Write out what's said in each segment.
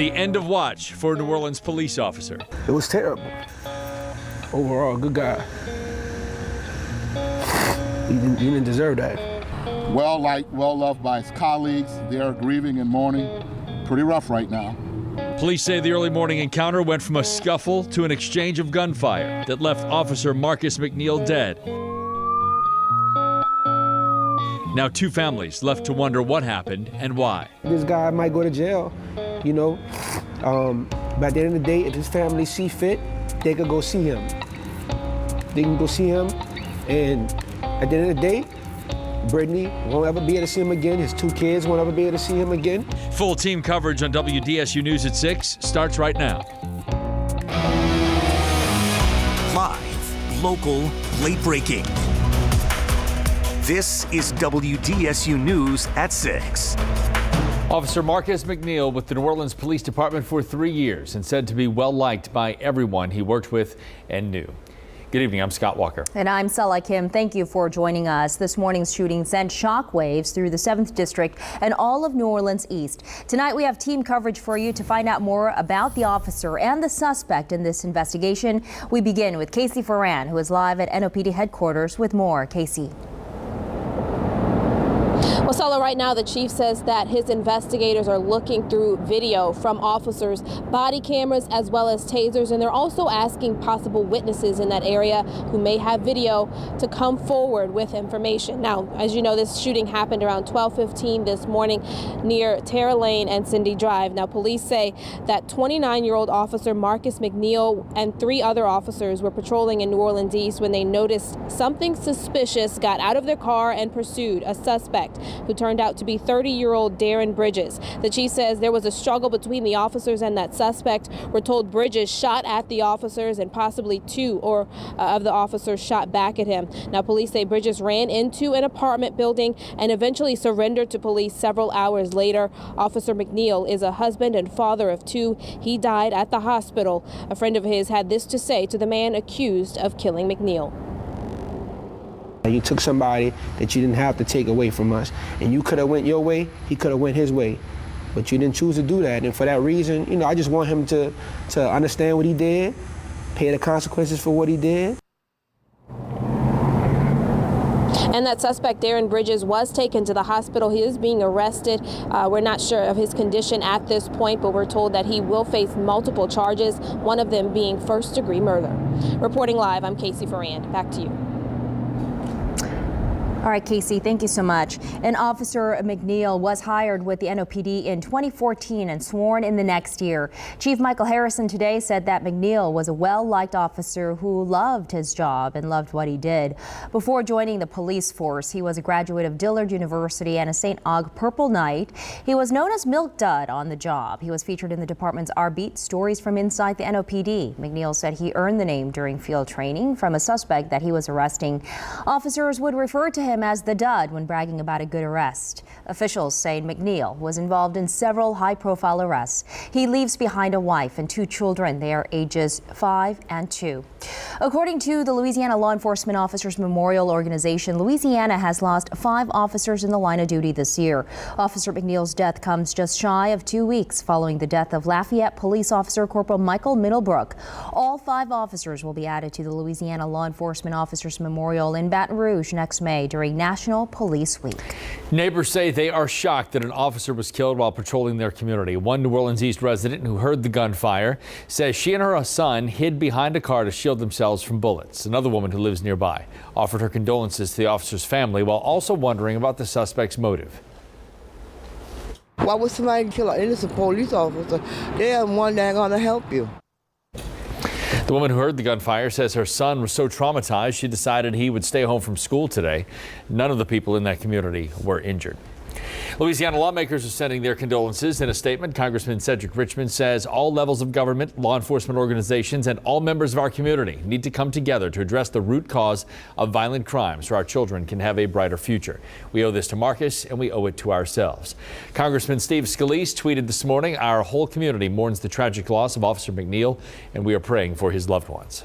the end of watch for a New Orleans police officer. It was terrible. Overall, good guy. He didn't deserve that. Well loved by his colleagues. They are grieving and mourning. Pretty rough right now. Police say the early morning encounter went from a scuffle to an exchange of gunfire that left Officer Marcus McNeil dead. Now 2 families left to wonder what happened and why. This guy might go to jail, you know. But at the end of the day, if his family see fit, they could go see him. They can go see him, and at the end of the day, Brittany won't ever be able to see him again. His 2 kids won't ever be able to see him again. Full team coverage on WDSU News at 6 starts right now. Live, local, late breaking. This is WDSU News at 6. Officer Marcus McNeil with the New Orleans Police Department for 3 years and said to be well liked by everyone he worked with and knew. Good evening, I'm Scott Walker. And I'm Sela Kim. Thank you for joining us. This morning's shooting sent shockwaves through the 7th District and all of New Orleans East. Tonight we have team coverage for you to find out more about the officer and the suspect in this investigation. We begin with Casey Ferran, who is live at NOPD headquarters with more. Casey. Well, Sela, right now the chief says that his investigators are looking through video from officers, body cameras, as well as tasers, and they're also asking possible witnesses in that area who may have video to come forward with information. Now, as you know, this shooting happened around 12:15 this morning near Terra Lane and Cindy Drive. Now, police say that 29-year-old officer Marcus McNeil and 3 other officers were patrolling in New Orleans East when they noticed something suspicious, got out of their car and pursued a suspect who turned out to be 30-year-old Darren Bridges. The chief says there was a struggle between the officers and that suspect. We're told Bridges shot at the officers and possibly 2 of the officers shot back at him. Now, police say Bridges ran into an apartment building and eventually surrendered to police several hours later. Officer McNeil is a husband and father of 2. He died at the hospital. A friend of his had this to say to the man accused of killing McNeil. You took somebody that you didn't have to take away from us, and you could have went your way, he could have went his way, but you didn't choose to do that. And for that reason, you know, I just want him to understand what he did, pay the consequences for what he did. And that suspect, Darren Bridges, was taken to the hospital. He is being arrested. We're not sure of his condition at this point, but we're told that he will face multiple charges, one of them being first-degree murder. Reporting live, I'm Casey Ferran. Back to you. All right, Casey, thank you so much. And Officer McNeil was hired with the NOPD in 2014 and sworn in the next year. Chief Michael Harrison today said that McNeil was a well-liked officer who loved his job and loved what he did. Before joining the police force, he was a graduate of Dillard University and a St. Aug Purple Knight. He was known as Milk Dud on the job. He was featured in the department's Our Beat Stories from Inside the NOPD. McNeil said he earned the name during field training from a suspect that he was arresting. Officers would refer to him as the Dud when bragging about a good arrest. Officials say McNeil was involved in several high-profile arrests. He leaves behind a wife and 2 children. They are ages 5 and 2. According to the Louisiana Law Enforcement Officers Memorial Organization, Louisiana has lost 5 officers in the line of duty this year. Officer McNeil's death comes just shy of 2 weeks following the death of Lafayette Police Officer Corporal Michael Middlebrook. All 5 officers will be added to the Louisiana Law Enforcement Officers Memorial in Baton Rouge next May during National Police Week. Neighbors say they are shocked that an officer was killed while patrolling their community. One New Orleans East resident who heard the gunfire says she and her son hid behind a car to shield themselves from bullets. Another woman who lives nearby offered her condolences to the officer's family while also wondering about the suspect's motive. Why would somebody kill an innocent police officer? They're the one that's going to help you. The woman who heard the gunfire says her son was so traumatized she decided he would stay home from school today. None of the people in that community were injured. Louisiana lawmakers are sending their condolences. In a statement, Congressman Cedric Richmond says all levels of government, law enforcement organizations, and all members of our community need to come together to address the root cause of violent crime so our children can have a brighter future. We owe this to Marcus, and we owe it to ourselves. Congressman Steve Scalise tweeted this morning, "Our whole community mourns the tragic loss of Officer McNeil, and we are praying for his loved ones."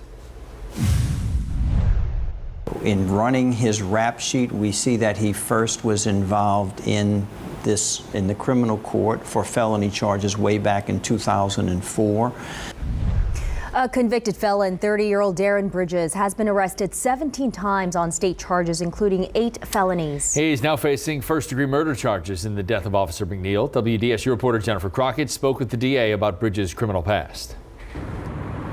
In running his rap sheet, we see that he first was involved in this in the criminal court for felony charges way back in 2004. A convicted felon, 30-year-old Darren Bridges, has been arrested 17 times on state charges, including 8 felonies. He's now facing first-degree murder charges in the death of Officer McNeil. WDSU reporter Jennifer Crockett spoke with the DA about Bridges' criminal past.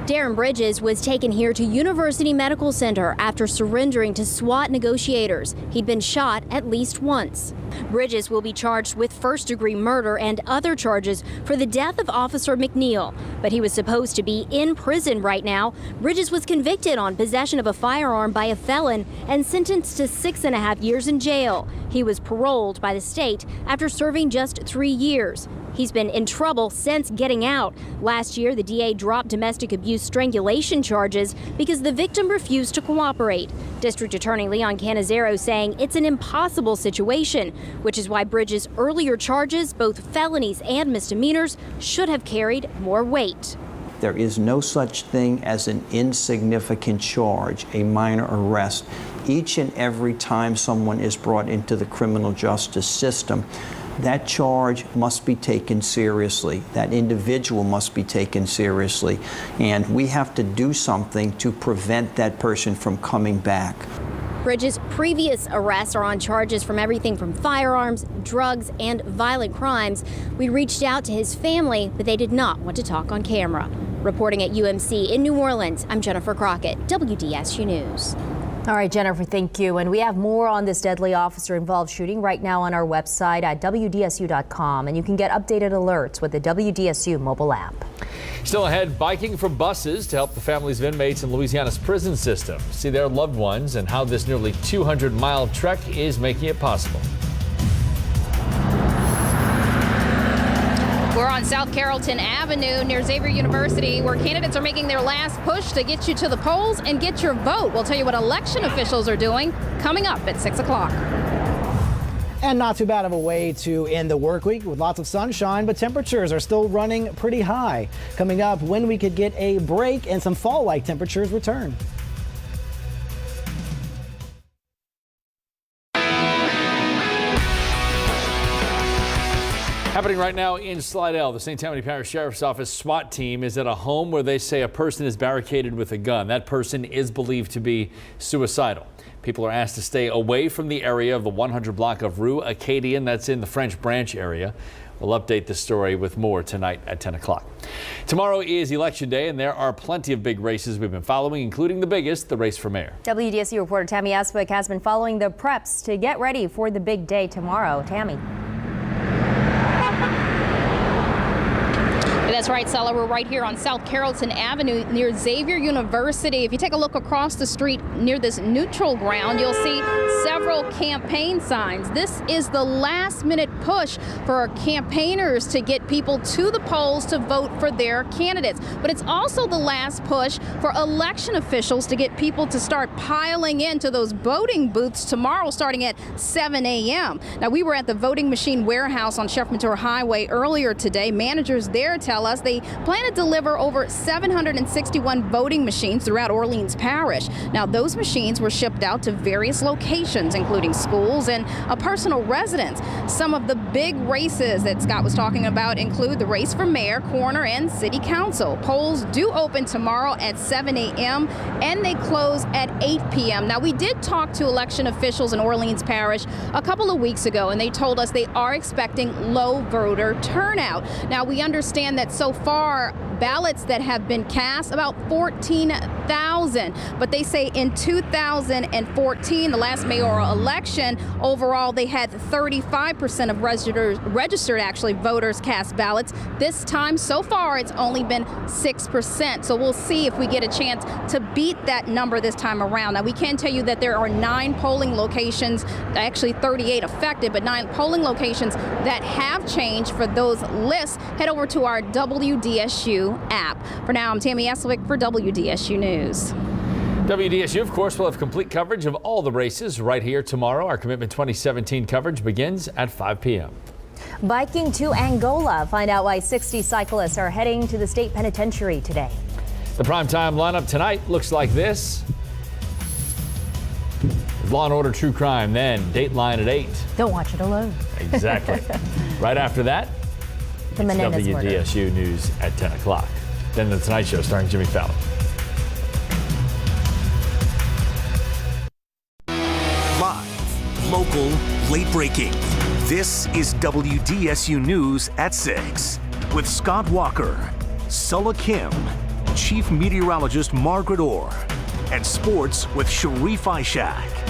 Darren Bridges was taken here to University Medical Center after surrendering to SWAT negotiators. He'd been shot at least once. Bridges will be charged with first-degree murder and other charges for the death of Officer McNeil, but he was supposed to be in prison right now. Bridges was convicted on possession of a firearm by a felon and sentenced to 6.5 years in jail. He was paroled by the state after serving just 3 years. He's been in trouble since getting out. Last year, the DA dropped domestic abuse strangulation charges because the victim refused to cooperate. District Attorney Leon Canizero saying it's an impossible situation, which is why Bridges' earlier charges, both felonies and misdemeanors, should have carried more weight. There is no such thing as an insignificant charge, a minor arrest. Each and every time someone is brought into the criminal justice system, that charge must be taken seriously. That individual must be taken seriously. And we have to do something to prevent that person from coming back. Bridges' previous arrests are on charges from everything from firearms, drugs, and violent crimes. We reached out to his family, but they did not want to talk on camera. Reporting at UMC in New Orleans, I'm Jennifer Crockett, WDSU News. All right, Jennifer, thank you. And we have more on this deadly officer-involved shooting right now on our website at WDSU.com. And you can get updated alerts with the WDSU mobile app. Still ahead, biking for buses to help the families of inmates in Louisiana's prison system see their loved ones and how this nearly 200-mile trek is making it possible. We're on South Carrollton Avenue near Xavier University, where candidates are making their last push to get you to the polls and get your vote. We'll tell you what election officials are doing coming up at 6 o'clock. And not too bad of a way to end the work week with lots of sunshine, but temperatures are still running pretty high. Coming up, when we could get a break and some fall-like temperatures return. Happening right now in Slidell, the St. Tammany Parish Sheriff's Office SWAT team is at a home where they say a person is barricaded with a gun. That person is believed to be suicidal. People are asked to stay away from the area of the 100 block of Rue Acadian. That's in the French Branch area. We'll update the story with more tonight at 10 o'clock. Tomorrow is Election Day, and there are plenty of big races we've been following, including the biggest, the race for mayor. WDSU reporter Tammy Aswick has been following the preps to get ready for the big day tomorrow. Tammy. That's right, Stella. We're right here on South Carrollton Avenue near Xavier University. If you take a look across the street near this neutral ground, you'll see several campaign signs. This is the last-minute push for our campaigners to get people to the polls to vote for their candidates. But it's also the last push for election officials to get people to start piling into those voting booths tomorrow starting at 7 a.m. Now, we were at the voting machine warehouse on Chef Mentor Highway earlier today. Managers there tell us they plan to deliver over 761 voting machines throughout Orleans Parish. Now, those machines were shipped out to various locations, including schools and a personal residence. Some of the big races that Scott was talking about include the race for mayor, coroner, and city council. Polls do open tomorrow at 7 a.m. and they close at 8 p.m. Now, we did talk to election officials in Orleans Parish a couple of weeks ago, and they told us they are expecting low voter turnout. Now, we understand that so far ballots that have been cast, about 14,000. But they say in 2014, the last mayoral election, overall they had 35% of registered actually voters cast ballots. This time so far it's only been 6%. So we'll see if we get a chance to beat that number this time around. Now, we can tell you that there are 9 polling locations, actually 38 affected, but 9 polling locations that have changed. For those lists, head over to our WDSU app. For now, I'm Tammy Aswick for WDSU News. WDSU, of course, will have complete coverage of all the races right here tomorrow. Our Commitment 2017 coverage begins at 5 p.m. Biking to Angola. Find out why 60 cyclists are heading to the state penitentiary today. The primetime lineup tonight looks like this. Law & Order True Crime, then Dateline at 8. Don't watch it alone. Exactly. Right after that, The it's Menendez murder. WDSU News at 10 o'clock. Then The Tonight Show starring Jimmy Fallon. Live, local, late breaking. This is WDSU News at 6 with Scott Walker, Sulla Kim, Chief Meteorologist Margaret Orr, and sports with Sharif Ishak.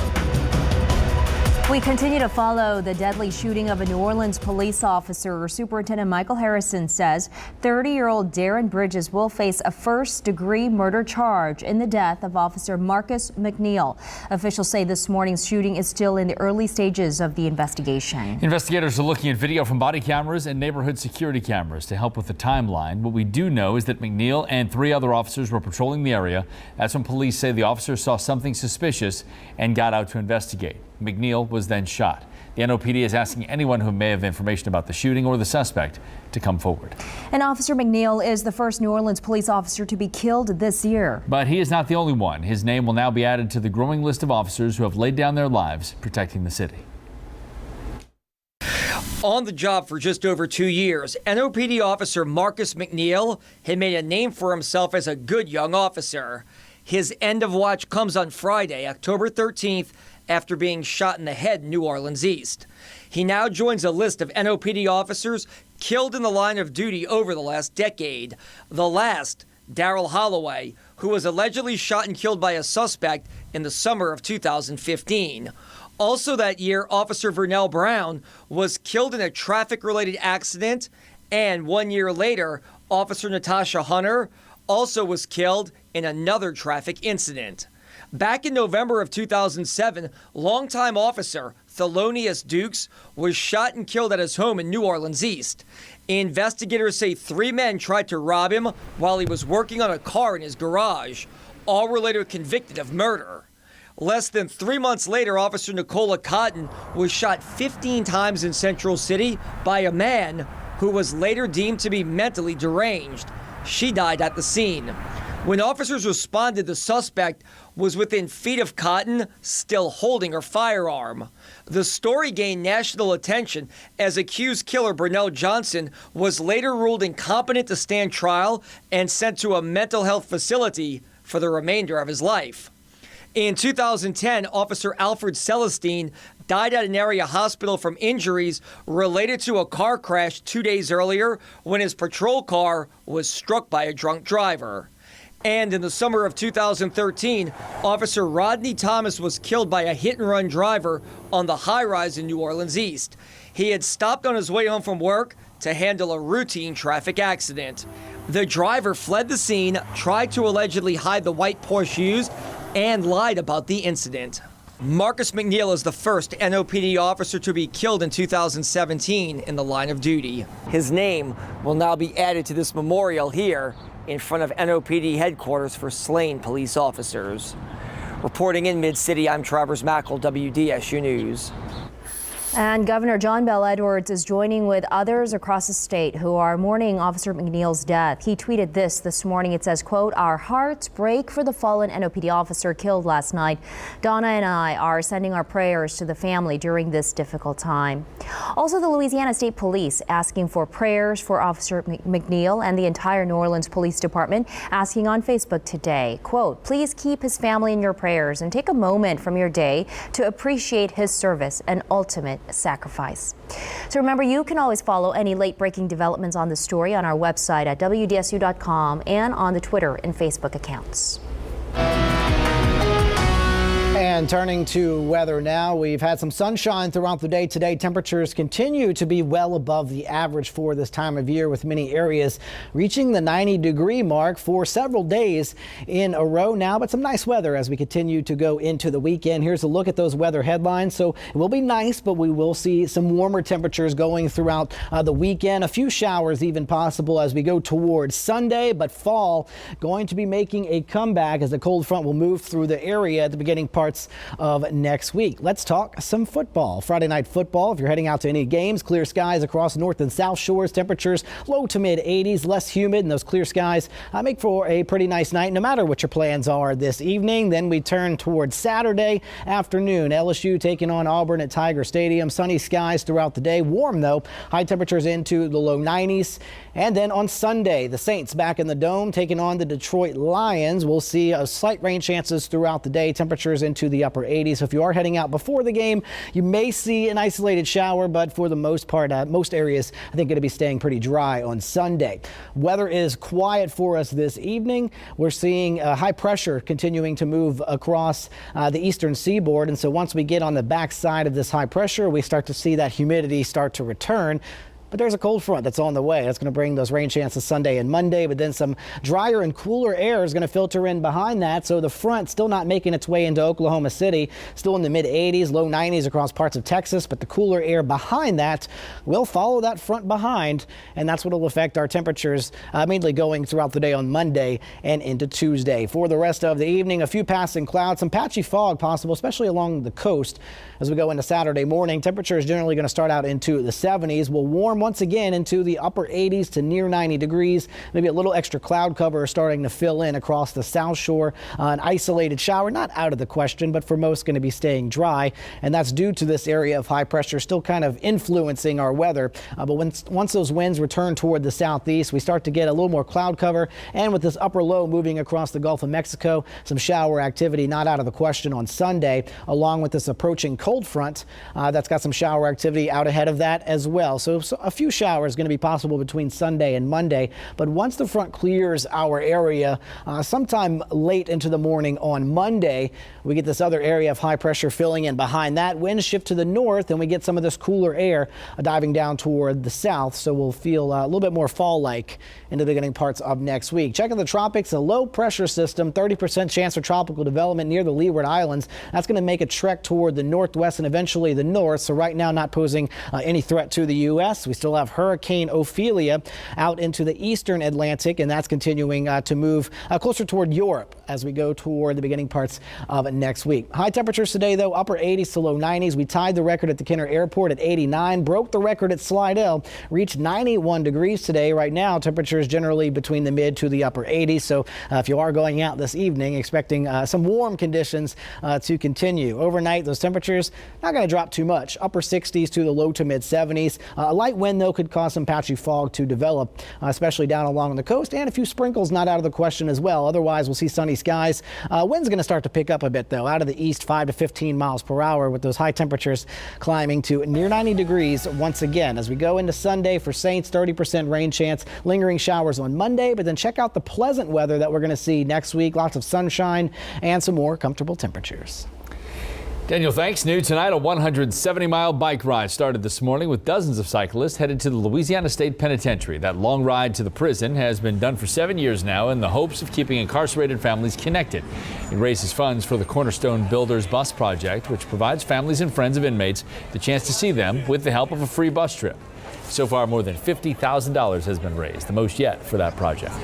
We continue to follow the deadly shooting of a New Orleans police officer. Superintendent Michael Harrison says 30-year-old Darren Bridges will face a first-degree murder charge in the death of Officer Marcus McNeil. Officials say this morning's shooting is still in the early stages of the investigation. Investigators are looking at video from body cameras and neighborhood security cameras to help with the timeline. What we do know is that McNeil and 3 other officers were patrolling the area. That's when police say the officers saw something suspicious and got out to investigate. McNeil was then shot. The NOPD is asking anyone who may have information about the shooting or the suspect to come forward. And Officer McNeil is the first New Orleans police officer to be killed this year. But he is not the only one. His name will now be added to the growing list of officers who have laid down their lives protecting the city. On the job for just over 2 years, NOPD officer Marcus McNeil had made a name for himself as a good young officer. His end of watch comes on Friday, October 13th, after being shot in the head in New Orleans East. He now joins a list of NOPD officers killed in the line of duty over the last decade. The last, Darrell Holloway, who was allegedly shot and killed by a suspect in the summer of 2015. Also that year, Officer Vernell Brown was killed in a traffic-related accident, and 1 year later, Officer Natasha Hunter also was killed in another traffic incident. Back in November of 2007, longtime officer Thelonious Dukes was shot and killed at his home in New Orleans East. Investigators say 3 men tried to rob him while he was working on a car in his garage. All were later convicted of murder. Less than 3 months later, Officer Nicola Cotton was shot 15 times in Central City by a man who was later deemed to be mentally deranged. She died at the scene. When officers responded, the suspect was within feet of Cotton, still holding her firearm. The story gained national attention as accused killer Burnell Johnson was later ruled incompetent to stand trial and sent to a mental health facility for the remainder of his life. In 2010, Officer Alfred Celestine died at an area hospital from injuries related to a car crash 2 days earlier when his patrol car was struck by a drunk driver. And in the summer of 2013, Officer Rodney Thomas was killed by a hit-and-run driver on the high-rise in New Orleans East. He had stopped on his way home from work to handle a routine traffic accident. The driver fled the scene, tried to allegedly hide the white Porsche used, and lied about the incident. Marcus McNeil is the first NOPD officer to be killed in 2017 in the line of duty. His name will now be added to this memorial here in front of NOPD headquarters for slain police officers. Reporting in Mid-City, I'm Travers Mackel, WDSU News. And Governor John Bel Edwards is joining with others across the state who are mourning Officer McNeil's death. He tweeted this morning. It says, quote, "Our hearts break for the fallen NOPD officer killed last night. Donna and I are sending our prayers to the family during this difficult time." Also, the Louisiana State Police asking for prayers for Officer McNeil and the entire New Orleans Police Department, asking on Facebook today, quote, "Please keep his family in your prayers and take a moment from your day to appreciate his service and ultimate sacrifice." So remember, you can always follow any late-breaking developments on the story on our website at WDSU.com and on the Twitter and Facebook accounts. And turning to weather now, we've had some sunshine throughout the day today. Temperatures continue to be well above the average for this time of year, with many areas reaching the 90-degree mark for several days in a row now. But some nice weather as we continue to go into the weekend. Here's a look at those weather headlines. So it will be nice, but we will see some warmer temperatures going throughout the weekend. A few showers even possible as we go towards Sunday, but fall going to be making a comeback as the cold front will move through the area at the beginning parts parts of next week. Let's talk some football. Friday night football. If you're heading out to any games, clear skies across north and south shores. Temperatures low to mid 80s, less humid, and those clear skies make for a pretty nice night no matter what your plans are this evening. Then we turn towards Saturday afternoon. LSU taking on Auburn at Tiger Stadium. Sunny skies throughout the day. Warm though. High temperatures into the low 90s. And then on Sunday, the Saints back in the Dome taking on the Detroit Lions. We'll see a slight rain chances throughout the day. Temperatures into the upper 80s. So if you are heading out before the game, you may see an isolated shower, but for the most part, most areas I think going to be staying pretty dry on Sunday. Weather is quiet for us this evening. We're seeing high pressure continuing to move across the eastern seaboard. And so once we get on the backside of this high pressure, we start to see that humidity start to return. But there's a cold front that's on the way. That's going to bring those rain chances Sunday and Monday, but then some drier and cooler air is going to filter in behind that. So the front still not making its way into Oklahoma City, still in the mid 80s, low 90s across parts of Texas, but the cooler air behind that will follow that front behind, and that's what will affect our temperatures mainly going throughout the day on Monday and into Tuesday. For the rest of the evening, a few passing clouds, some patchy fog possible, especially along the coast. As we go into Saturday morning, temperatures generally going to start out into the 70s. Will warm once again into the upper 80s to near 90 degrees. Maybe a little extra cloud cover starting to fill in across the south shore. An isolated shower, not out of the question, but for most going to be staying dry. And that's due to this area of high pressure still kind of influencing our weather. But once those winds return toward the southeast, we start to get a little more cloud cover. And with this upper low moving across the Gulf of Mexico, some shower activity not out of the question on Sunday, along with this approaching cold front that's got some shower activity out ahead of that as well. So a few showers going to be possible between Sunday and Monday. But once the front clears our area sometime late into the morning on Monday, we get this other area of high pressure filling in behind that. Winds shift to the north and we get some of this cooler air diving down toward the south. So we'll feel a little bit more fall-like in the beginning parts of next week. Checking the tropics, a low pressure system, 30% chance for tropical development near the Leeward Islands. That's going to make a trek toward the northwest and eventually the north. So right now not posing any threat to the U.S. We still have Hurricane Ophelia out into the eastern Atlantic, and that's continuing to move closer toward Europe as we go toward the beginning parts of next week. High temperatures today, though, upper 80s to low 90s. We tied the record at the Kenner Airport at 89, broke the record at Slidell, reached 91 degrees today. Right now, temperatures generally between the mid to the upper 80s. So if you are going out this evening, expecting some warm conditions to continue. Overnight, those temperatures not going to drop too much. Upper 60s to the low to mid 70s. A light wind, though, could cause some patchy fog to develop, especially down along the coast, and a few sprinkles not out of the question as well. Otherwise, we'll see sunny skies. Wind's going to start to pick up a bit, though, out of the east, 5 to 15 miles per hour, with those high temperatures climbing to near 90 degrees once again. As we go into Sunday for Saints, 30% rain chance, lingering showers on Monday, but then check out the pleasant weather that we're going to see next week. Lots of sunshine and some more comfortable temperatures. Daniel, thanks. New tonight, a 170-mile bike ride started this morning with dozens of cyclists headed to the Louisiana State Penitentiary. That long ride to the prison has been done for 7 years now in the hopes of keeping incarcerated families connected. It raises funds for the Cornerstone Builders Bus Project, which provides families and friends of inmates the chance to see them with the help of a free bus trip. So far, more than $50,000 has been raised, the most yet for that project.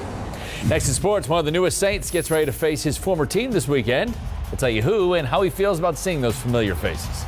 Next in sports, one of the newest Saints gets ready to face his former team this weekend. We'll tell you who and how he feels about seeing those familiar faces.